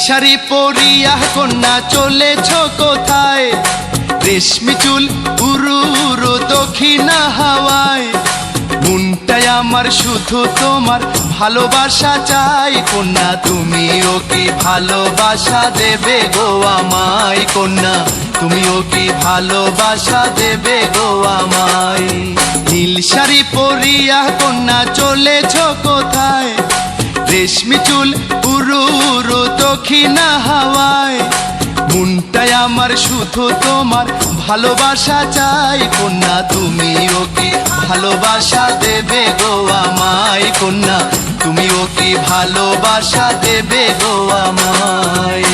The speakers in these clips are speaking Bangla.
শাড়ি পরিয়া কন্যা চলেছ কোথায়? রেশমি চুল উড়ু উড়ু দক্ষিণা হাওয়ায়। মনটাই আমার শুধু তোমার ভালোবাসা চাই। কন্যা তুমিও কি ভালোবাসা দেবে গো আমায়? কন্যা তুমিও কি ভালোবাসা দেবে গো আমায়? নীল শাড়ি পরিয়া কন্যা চলেছ কোথায়? রেশমি চুল উড়ু উড়ু দক্ষিণা হাওয়ায়। মনটাই আমার শুধু তোমার ভালোবাসা চাই। কন্যা তুমিও কি ভালোবাসা দেবে গো আমায়? কন্যা তুমিও কি ভালোবাসা দেবে গো আমায়?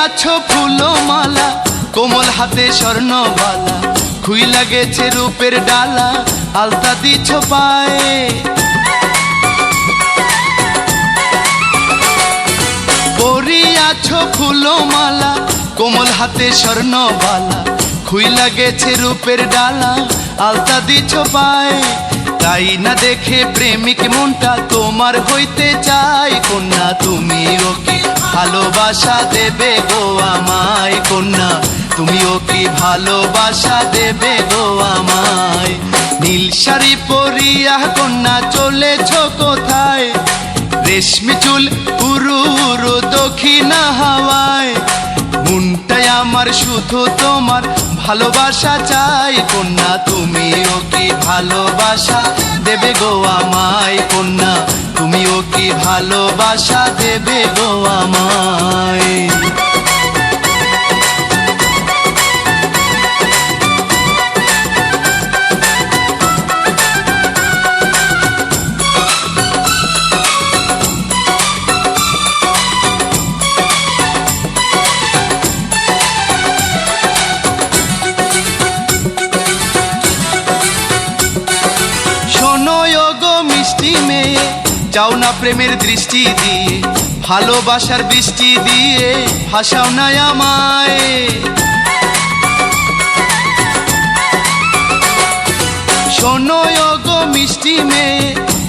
আছো ফুলমালা কোমল হাতে স্বর্ণবালা, খুই লাগেছে রূপের ডালা, আলতা দিছ পায়ে। পরিয়াছো ফুলমালা কোমল হাতে স্বর্ণবালা, খুই লাগেছে রূপের ডালা, আলতা দিছ পায়ে। তাই না দেখে প্রেমিক মনটা তোমার হইতে চাই। কন্যা তুমিও কি ভালোবাসা দেবে গো আমায়? কন্যা তুমিও কি ভালোবাসা দেবে গো আমায়? নীল শাড়ি পরিয়া কন্যা চলেছ কোথায়? রেশমি চুল উড়ু উড়ু দক্ষিণা হাওয়ায়। মনটাই আমার শুধু তোমার ভালোবাসা চাই। কন্যা তুমিও কি ভালোবাসা দেবে গো আমায়? কন্যা তুমিও কি ভালোবাসা দেবে গো আমায়? মিষ্টি মেয়ে চাও না প্রেমের দৃষ্টি দিয়ে, ভালোবাসার বৃষ্টি দিয়ে ভাসাও না আমায়। শোনো গো মিষ্টি মেয়ে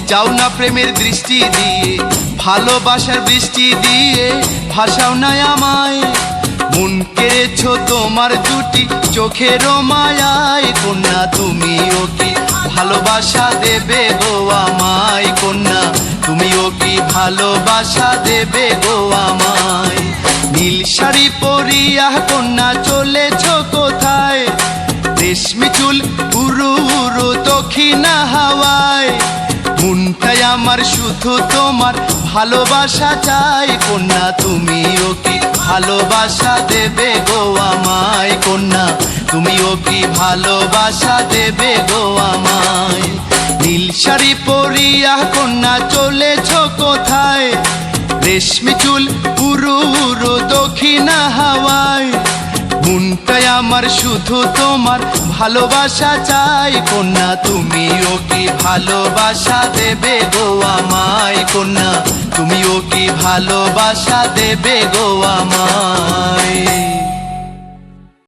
চাও না প্রেমের দৃষ্টি দিয়ে, ভালোবাসার বৃষ্টি দিয়ে ভাসাও না আমায়। মন কেড়েছো তোমার দুটি চোখের মায়ায়। কন্যা তুমিও কি ভালোবাসা দেবে গো আমায়? কন্যা তুমিও কি ভালোবাসা দেবে গো আমায়? নীল শাড়ি পরিয়া কন্যা চলেছ কোথায়? রেশমি চুল উড়ু উড়ু দক্ষিণা হাওয়ায়। মনটাই আমার শুধু তোমার ভালোবাসা চাই। কন্যা তুমিও কি ভালোবাসা দেবে গো আমায়? কন্যা তুমিও কি ভালোবাসা দেবে গো আমায়? নীল শাড়ি পরিয়া কন্যা চলেছ কোথায়? রেশমি চুল উড়ু উড়ু দক্ষিণা হাওয়ায়। মনটাই আমার শুধু তোমার ভালোবাসা চাই। কন্যা তুমিও কি ভালোবাসা দেবে গো আমায়? কন্যা তুমিও কি ভালোবাসা দেবে গো আমায়?